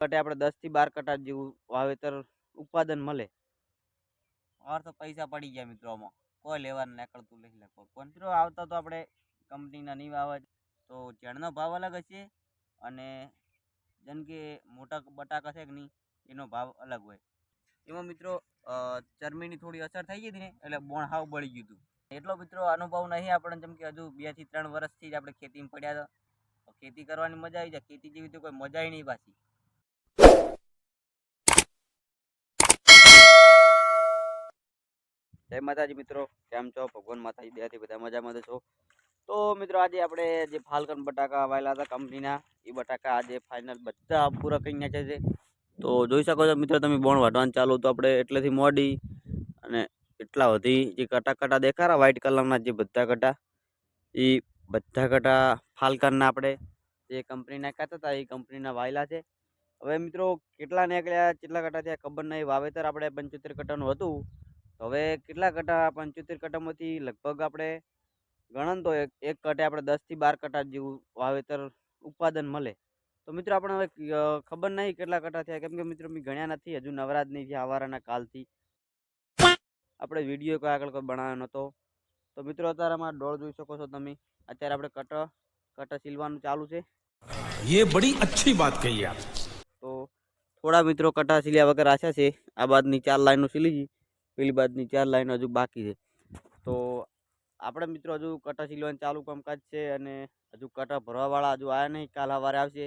કટે આપણે 10 થી 12 કટા જેવું વાવેતર ઉત્પાદન મળે। और तो पैसा पड़ी गया मित्रों में कोई लेवा निकलतु नहीं लखो पंचरो आवता तो આપણે કંપનીના નહીં આવે તો ઝેડનો ભાવ અલગ હશે અને જેમ કે મોટા બટાકા છે કે નહીં એનો ભાવ અલગ હોય। એમાં મિત્રો ચરમીની થોડી અસર થઈ ગઈ હતી ને એટલે બોણ હાવ બળી ગયું હતું। એટલો મિત્રો અનુભવ નહીં આપણને જેમ કે હજુ 2 થી 3 વર્ષથી જ આપણે ખેતીમાં પડ્યા તો ખેતી કરવાની મજા આવી જાય। ખેતી જેવી તો કોઈ મજા નહીં પાછી। जय माताजी मित्रों केम छो भगवान माताजी दयाथी बधा मजामां छो। तो मित्रों आज आपणे जे फाल्कन बटाका वावेला हता कंपनीना ए बटाका आज फाइनल बधा पूरा करी नाख्या छे। तो जोई शको छो मित्रों तमे बोण वाटवानुं चालू तो आपणे एटलेथी मोडी अने एटला वधी जे कटा कटा देखारा व्हाइट कलरना जे बधा कटा ए बधा कटा फाल्कनना आपणे जे कंपनी नाख्या हता ए कंपनीना वावेला छे। हवे मित्रों केटला निकळ्या केटला कटा थया खबर नहीं। वावेतर आपणे 75 कटानुं हतुं હવે કેટલા કટા 75 કટામાંથી લગભગ આપણે ગણન તો એક કટે આપણે 10 થી 12 કટા જેવું વાવેતર ઉત્પાદન મળે। તો મિત્રો આપણે હવે ખબર નહીં કેટલા કટા થયા કેમ કે મિત્રો મેં ગણ્યા નથી હજુ નવરાજ નહીં થયા આવારાના કાલથી આપણે વિડીયો કોઈ આગળ કોઈ બનાવ્યો નહોતો। તો મિત્રો અત્યારે અમારા ડોળ જોઈ શકો છો તમે અત્યારે આપણે કટા સીલવાનું ચાલુ છે। ये बड़ी अच्छी बात कही आप। તો થોડા મિત્રો કટા સીલ્યા વગર આશા છે। આ બાદની 4 લાઈનો સીલી ગઈ પેલી બાદની 4 લાઈનો હજુ बाकी है। तो આપણે મિત્રો હજુ કટા સીલવાનું ચાલુ કામકાજ છે અને હજુ કટા ભરવાવાળા હજુ આયા નહીં। કાલ સવારે આવશે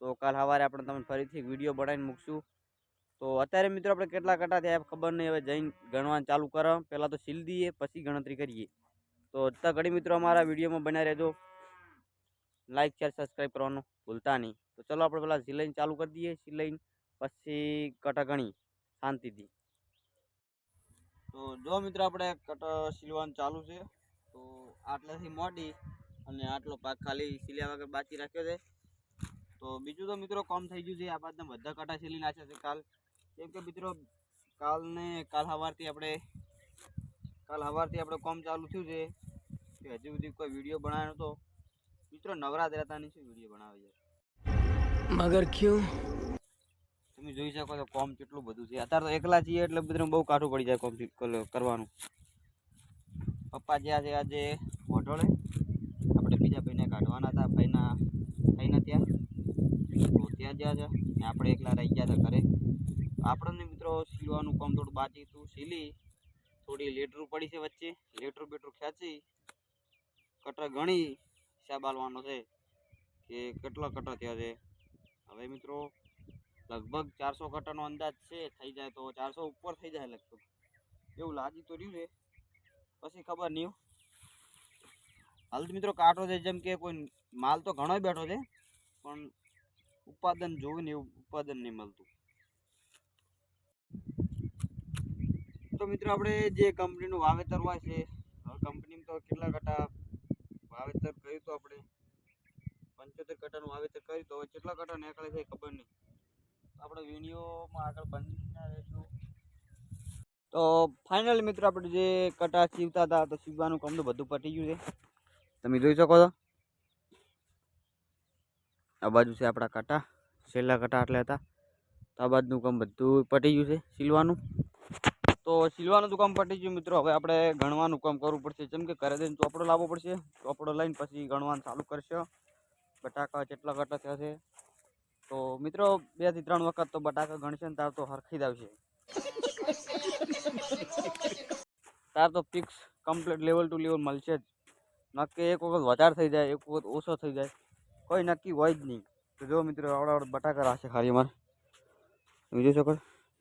તો કાલ સવારે આપણે તમને ફરીથી વિડીયો બનાવીને મૂકશું। તો અત્યારે મિત્રો આપણે કેટલા કટા થયા ખબર નહીં। હવે જઈને ગણવાનું ચાલુ કરો પહેલાં તો સીલ દઈએ પછી ગણતરી કરીએ। તો અત્યારે ઘડી મિત્રો અમારા વિડીયોમાં બન્યા રહેજો। લાઈક શેર સબસ્ક્રાઈબ કરવાનું ભૂલતા નહીં। તો ચલો આપણે પહેલાં સિલાઈને ચાલુ કરી દઈએ સિલાઈને પછી કટા ગણી શાંતિથી। तो जो मित्र આપણે કટ સીલવાનું ચાલુ છે। તો આટલાથી મોડી અને આટલો ભાગ ખાલી સીલ્યા વગર બાકી રાખ્યો છે। તો બીજું તો મિત્રો કામ થઈ ગયું છે। આ બાદના બધા કટા સીલી નાખ્યા છે કાલ કેમ કે મિત્રો કાલ સવારથી આપણે કામ ચાલુ થયું છે કે હજુ સુધી કોઈ વિડીયો બનાવ્યો નહોતો। મિત્રો નવરાત રહેતા નહીં શું વિડીયો બનાવે છે मगर क्यों? તમે જોઈ શકો છો કોમ કેટલું બધું છે। અત્યારે તો એકલા છીએ એટલે બધું બહુ કાઠું પડી જાય કોમ કરવાનું। પપ્પા જ્યાં છે આજે હોટલે આપણે બીજા ભાઈને કાઢવાના હતા ભાઈના ત્યાં તો ત્યાં જ્યાં છે ને આપણે એકલા રહી ગયા હતા ઘરે। આપણને મિત્રો સીલવાનું કામ થોડું બાકી હતું સીલી થોડી લેટરું પડી છે વચ્ચે લેટરું બેટરું ખેંચી કટર ગણી હિસાબ આલવાનો છે કે કેટલા કટર થયા છે। હવે મિત્રો लगभग 400 कटाનો अंदाज છે થઈ જાય તો 400 ઉપર થઈ જાય લગભગ એવું લાગી તો રહ્યું છે પછી ખબર નહીં। હાલ મિત્રો કાટો છે જેમ કે કોઈ માલ તો ઘણો બેઠો છે પણ ઉત્પાદન જોવું ને એવું ઉત્પાદન નહીં મળતું। તો મિત્રો આપણે જે કંપનીનું વાવેતર હોય છે કંપનીમાં તો કેટલા કટા વાવેતર કર્યું તો આપણે 75 કટાનું વાવેતર કર્યું તો કેટલા કટા નીકળે છે ખબર નહીં। આપણે વિડીયોમાં આગળ બનીને રહેશું। તો ફાઇનલી મિત્રો આપણે જે કટા સીવતા હતા તો સીવવાનું કામ તો બધું પતી ગયું છે તમે જોઈ શકો છો। આ બાજુ છે આપણા કટા છેલ્લા કટા આટલા હતા તો આ બાજુનું કામ બધું પતી ગયું છે સીલવાનું। તો સીલવાનું તો કામ પતી ગયું મિત્રો હવે આપણે ગણવાનું કામ કરવું પડશે જેમ કે ઘરે જઈને ચોપડો લાવવો પડશે। ચોપડો લઈને પછી ગણવાનું ચાલુ કરશે બટાકા કેટલા કટા થયા છે। तो मित्रों 2 થી 3 વખત તો બટાકા ગણશે ને તાર તો હરખી જ આવશે તાર તો fix complete level to level મળશે જ નક્કી એક વખત વધારે થઈ જાય એક વખત ઓછો થઈ જાય કોઈ નક્કી હોય જ નહીં। તો જો મિત્રો આવડા બટાકા રાખશે ખાલી અમારે તમે જોઈ શકો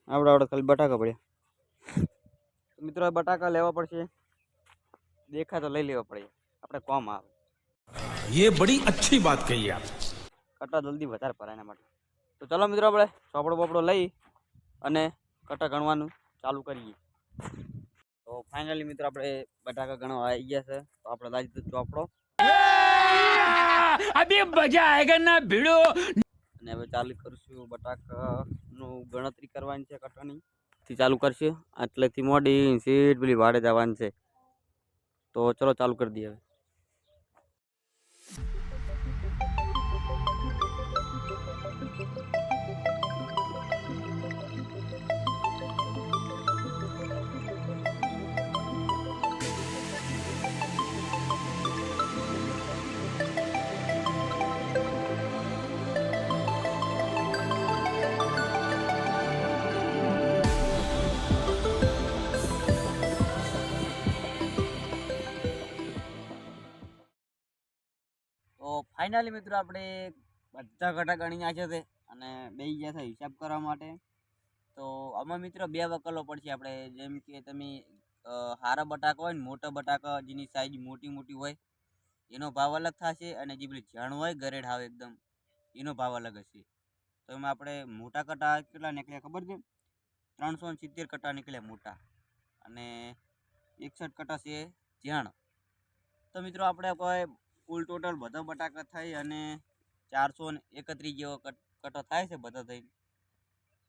આવડા ખાલી બટાકા પડ્યા। તો મિત્રો બટાકા લેવા પડશે દેખાય તો લઈ લેવા પડે આપણે કોમ આવે। ये बड़ी अच्छी बात कही आप। કટા જલ્દી વધારે ભરાય એના માટે। તો ચલો મિત્રો આપણે ચોપડો બોપડો લઈ અને કટા ગણવાનું ચાલુ કરીએ। તો ફાઇનલી મિત્રો આપણે બટાકા ગણવા આવી ગયા છે તો આપણે લાવી દીધો ચોપડો अभी मजा आएगा ना भिड़ो। અને હવે ચાલુ કરશું બટાકાનું ગણતરી કરવાની છે કટાની થી ચાલુ કરશે આટલેથી મોડી સીટ પેલી વાડે જવાની છે। તો ચલો ચાલુ કરી દઈએ હવે। ફાઇનલી મિત્રો આપણે બધા કટા ગણી નાખ્યા છે અને બેસી ગયા છે હિસાબ કરવા માટે. તો આમાં મિત્રો બે વકલો પડશે આપણે. જેમ કે તમે હારા બટાકા હોય ને મોટા બટાકા જેની સાઈઝ મોટી મોટી હોય એનો ભાવ અલગ થશે, અને જે પેલી ઝાણ હોય ગરેડ હાવ એકદમ એનો ભાવ અલગ હશે. તો એમાં આપણે મોટા કટા કેટલા નીકળ્યા ખબર છે? 370 કટા નીકળ્યા મોટા, અને 61 કટા છે ઝાણ. તો મિત્રો આપણે કોઈ કુલ ટોટલ બધા બટાકા થઈ અને 431 જેવો કટો થાય છે બધા થઈ.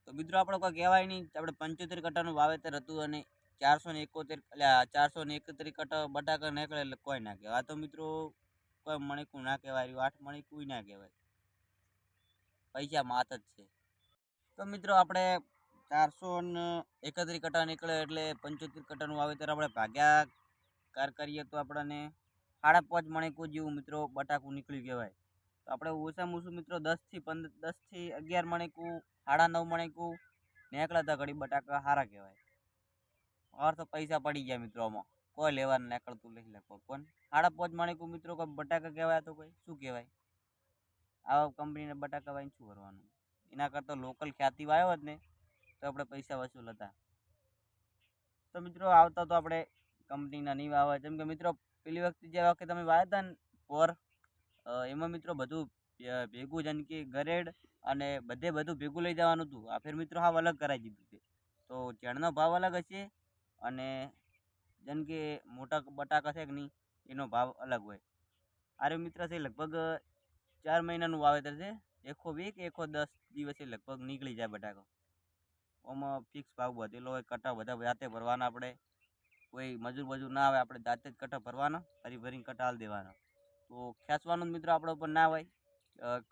તો મિત્રો આપણે કોઈ કહેવાય નહીં, આપણે 75 કટાનું વાવેતર હતું અને 471 કટા બટાકા નીકળે એટલે કોઈ ના કહેવાય. આ તો મિત્રો કોઈ મણિકું ના કહેવાય, 8 મણિકું ના કહેવાય, પૈસા માત જ છે. તો મિત્રો આપણે 431 કટા નીકળે એટલે 75 કટાનું વાવેતર આપણે ભાગ્યાકાર કરીએ તો આપણને 5.5 મણિકું જેવું મિત્રો બટાકું નીકળ્યું કહેવાય. તો આપણે ઓછામાં ઓછું મિત્રો 10 થી 11 મણિકું, 9.5 મણિકું નીકળ્યા હતા. ઘડી બટાકા સારા કહેવાય. और तो पैसा पड़ी गया मित्रों में कोई लेवा નીકળતું નહીં લગભગ કોણ 5.5 મણિકું મિત્રો કોઈ બટાકા કહેવાય તો કોઈ શું કહેવાય? આવા કંપનીના બટાકા વાઈને શું કરવાનું? એના કરતાં લોકલ ખ્યાતિ વાયો જ ને તો આપણે પૈસા વસૂલ હતા. તો મિત્રો આવતા તો આપણે કંપનીના નહીં વાવે. જેમ કે મિત્રો પેલી વખતે જે વખતે તમે વાવ્યા હતા ને પોર, એમાં મિત્રો બધું ભેગું જેમ કે ગરેડ અને બધું ભેગું લઈ જવાનું હતું. આ ફેર મિત્રો હાવ અલગ કરાવી દીધું છે. તો ઝાડનો ભાવ અલગ હશે અને જેમ કે મોટા બટાકા છે કે નહીં એનો ભાવ અલગ હોય. આરે મિત્ર છે લગભગ 4 મહિનાનું વાવેતર છે. 120 કે 110 દિવસે લગભગ નીકળી જાય બટાકો. આમાં ફિક્સ ભાવ વધેલો હોય. કટા બધા જાતે ભરવાના, આપણે કોઈ મજૂર ના આવે, આપણે જાતે જ કટા ભરવાના, ભરીને કટા હાલ દેવાના. તો ખેંચવાનું મિત્રો આપણા ઉપર ના હોય,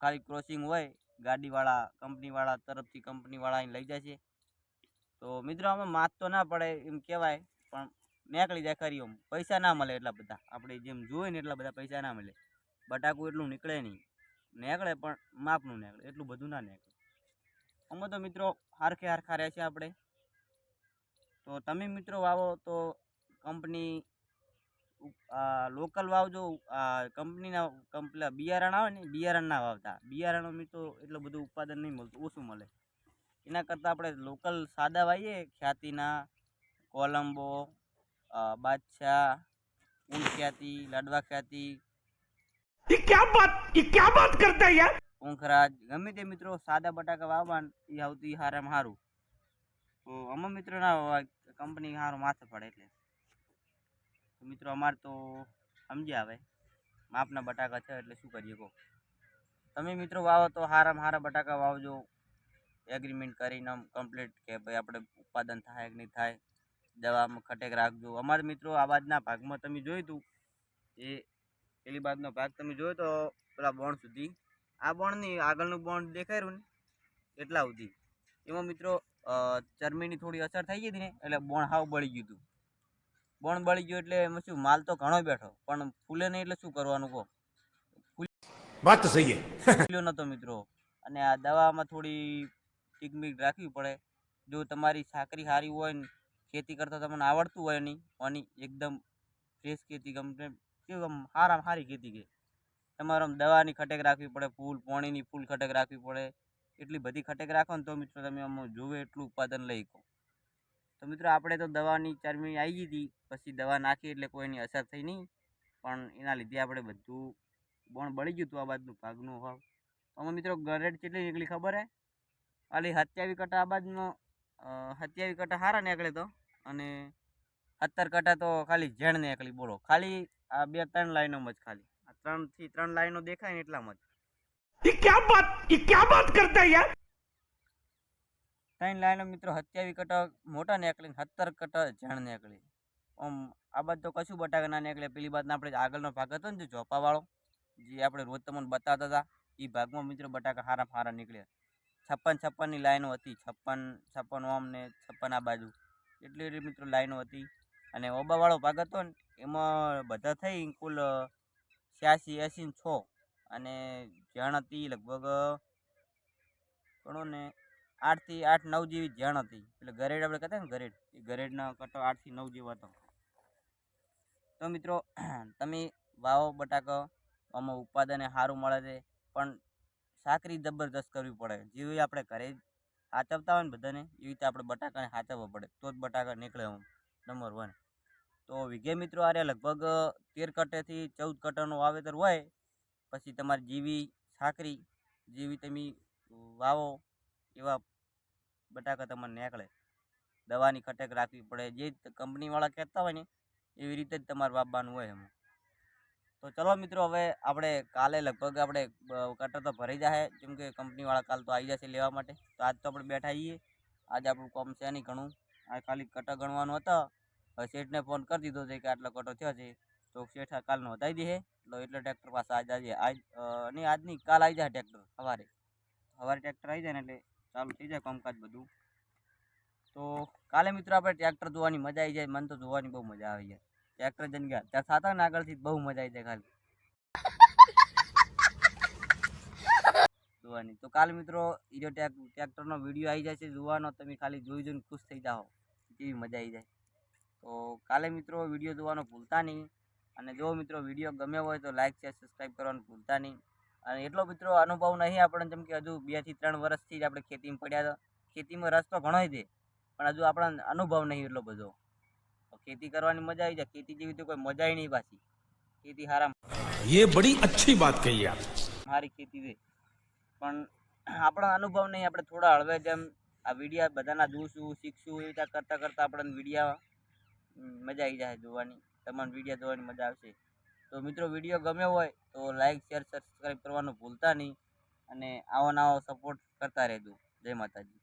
ખાલી ક્રોસિંગ હોય ગાડીવાળા કંપનીવાળા તરફથી કંપનીવાળા અહીં લઈ જાય છે. તો મિત્રો આમાં માત તો ના પડે એમ કહેવાય, પણ નીકળી જાય ખરી. આમ પૈસા ના મળે એટલા બધા, આપણે જેમ જોઈએ ને એટલા બધા પૈસા ના મળે. બટાકું એટલું નીકળે નહીં, નીકળે પણ માપનું નીકળે, એટલું બધું ના નીકળે. આમાં તો મિત્રો હરખા રહેશે આપણે. તો તમે મિત્રો વાવો તો કંપની લોકલ વાવજો. કંપનીના બિયારણ આવે ને બિયારણ ના વાવતા. બિયારણ મિત્રો એટલું બધું ઉત્પાદન નહીં મળતું, ઓછું મળે. એના કરતાં આપણે લોકલ સાદા વાવીએ, ખ્યાતિના, કોલંબો, બાદશાહ, ઊંટ ખ્યાતિ, લાડવા ખ્યાતિ, ये क्या बात करता है यार? ઊંખરાજ, ગમે તે મિત્રો સાદા બટાકા વાવવા એ સૌથી સારામાં સારું. તો આમાં મિત્રો ના કંપની સારું માથે પડે એટલે. તો મિત્રો અમારે તો સમજ્યા આવે માપના બટાકા છે એટલે શું કરીએ કહો. તમે મિત્રો વાવો તો સારામાં સારા બટાકા વાવજો, એગ્રીમેન્ટ કરીને કમ્પ્લીટ કે ભાઈ આપણે ઉત્પાદન થાય કે નહીં થાય, દવામાં ખટેક રાખજો. અમારે મિત્રો આ બાજના ભાગમાં તમે જોયું હતું, એ પેલી બાજનો ભાગ તમે જોયો તો પેલા બોણ સુધી, આ બોણની આગળનું બોણ દેખાય રહ્યું ને એટલા સુધી, એમાં મિત્રો ચરમીની થોડી અસર થઈ ગઈ હતી ને એટલે બોણ હાવ બળી ગયું હતું. બોણ બળી ગયું એટલે એમાં શું માલ તો ઘણો બેઠો પણ ફૂલે નહીં એટલે શું કરવાનું કહો? बात तो सही है. ફૂલ્યો નહોતો મિત્રો. અને આ દવામાં થોડી ટીકમીક રાખવી પડે. જો તમારી સાકરી સારી હોય ને ખેતી કરતાં તમને આવડતું હોય નહીં, આની એકદમ ફ્રેશ ખેતી ગમે કેવું આમ સારી ખેતી કે તમારે આમ દવાની ખટેક રાખવી પડે, પાણીની ફૂલ ખટેક રાખવી પડે. એટલી બધી ખટેક રાખો ને તો મિત્રો તમે આમ જોવે એટલું ઉત્પાદન લઈ શકો. તો મિત્રો આપણે તો દવાની ચરમી આવી ગઈ હતી, પછી દવા નાખી એટલે કોઈની અસર થઈ નહીં, પણ એના લીધે આપણે બધું બોણ બળી ગયું હતું આ બાજુનું ભાગનું ભાવ. અમે મિત્રો ગરેડ કેટલી નીકળી ખબર હે? ખાલી 27 કટા આ બાજુનો 27 કટા સારા નીકળે તો, અને 17 કટા તો ખાલી ઝેણ નીકળી. બોલો ખાલી આ 2-3 લાઈનોમાં જ, ખાલી આ 3 થી 3 લાઈનો દેખાય ને એટલામાં જ. ये क्या बात करता है यार? 3 લાઈનો મિત્રો 27 કટા મોટા નીકળે, 17 કટા ઝેણ નીકળે. આમ આ બાજુ તો કશું બટાકા ના નીકળે. પેલી બાજુ આપણે આગળનો ભાગ હતો ને જે ચોપાવાળો, જે આપણે રોજ તમને બતાવતા હતા, એ ભાગમાં મિત્રો બટાકા સારા નીકળ્યા. 56 ની લાઈનો હતી, 56 ઓમ ને 56 આ બાજુ, એટલી મિત્રો લાઈનો હતી. અને ઓબાવાળો ભાગ હતો ને એમાં બધા થઈ કુલ 86, 80 6, અને ઝેણ હતી લગભગ ગણો ને 8 થી 9 જેવી ઝેણ હતી. એટલે ગરેડ આપણે કહેતા ને ગરેડ, એ ગરેડના કટો 8 થી 9 જેવો હતો. તો મિત્રો તમે વાવો બટાકા, આમાં ઉત્પાદન સારું મળે છે, પણ સાકરી જબરદસ્ત કરવી પડે. જેવી આપણે ઘરે સાચવતા હોય ને બધાને, એવી રીતે આપણે બટાકાને સાચવવા પડે, તો જ બટાકા નીકળે આમ નંબર 1. તો વીઘે મિત્રો આરે લગભગ 13 કટ્ટેથી 14 કટ્ટાનું વાવેતર હોય. પછી તમારી જેવી સાકરી જેવી તમે વાવો એવા બટાકા તમારે નીકળે. દવાની ખટેક રાખવી પડે, જે કંપનીવાળા કહેતા હોય ને એવી રીતે જ તમારે વાવવાનું હોય એમાં. તો ચલો મિત્રો, હવે આપણે કાલે લગભગ આપણે કટર તો ભરાઈ જાય, કેમ કે કંપનીવાળા કાલ તો આવી જશે લેવા માટે. તો આજ તો આપણે બેઠા છીએ, આજે આપણું કામ છે નહીં ઘણું, આ ખાલી કટર ગણવાનું હતા. હવે શેઠને ફોન કરી દીધો છે કે આટલો કટો થયો છે, તો શેઠ કાલનો વધારી દે. એટલે ટ્રેક્ટર પાસે આજ નહીં આજ નહીં કાલ આવી જાય ટ્રેક્ટર. સવારે ટ્રેક્ટર આવી જાય ને એટલે ચાલુ થઈ જાય કામકાજ બધું. તો કાલે મિત્રો આપણે ટ્રેક્ટર જોવાની મજા આવી જાય. મને તો જોવાની બહુ મજા આવી જાય. ટ્રેક્ટર જઈને ગયા ત્યાં થતા ને આગળથી બહુ મજા આવી જાય ખાલી જોવાની. તો કાલે મિત્રો હીરો ટ્રેક્ટરનો વિડીયો આવી જાય છે જોવાનો, તમે ખાલી જોઈને ખુશ થઈ જાઓ, કેવી મજા આવી જાય. તો કાલે મિત્રો વિડીયો જોવાનો ભૂલતા નહીં. અને જો મિત્રો વિડીયો ગમ્યો હોય તો લાઈક શેર સબસ્ક્રાઈબ કરવાનું ભૂલતા નહીં. અને એટલો મિત્રો અનુભવ નહીં આપણને, જેમ કે હજુ 2 થી 3 વર્ષથી જ આપણે ખેતીમાં પડ્યા હતા. ખેતીમાં રસ તો ઘણો છે, પણ હજુ આપણને અનુભવ નહીં એટલો બધો. ખેતી કરવાની મજા આવી જાય, ખેતી જેવી તો કોઈ મજા નહીં પાછી. ખેતી હારામ ये बड़ी अच्छी बात कही आप. મારી ખેતી છે, પણ આપણો અનુભવ નહીં. આપણે થોડા હળવે જેમ આ વિડીયા બધાના જોઈશું શીખશું, એવી રીતે કરતાં કરતાં આપણને વિડીયા મજા આવી જાય જોવાની. તમારે વિડીયો જોવાની મજા આવશે. તો મિત્રો વિડીયો ગમ્યો હોય તો લાઈક શેર સબસ્ક્રાઈબ કરવાનું ભૂલતા નહીં. અને આવો નવો સપોર્ટ કરતા રહેજો. જય માતાજી.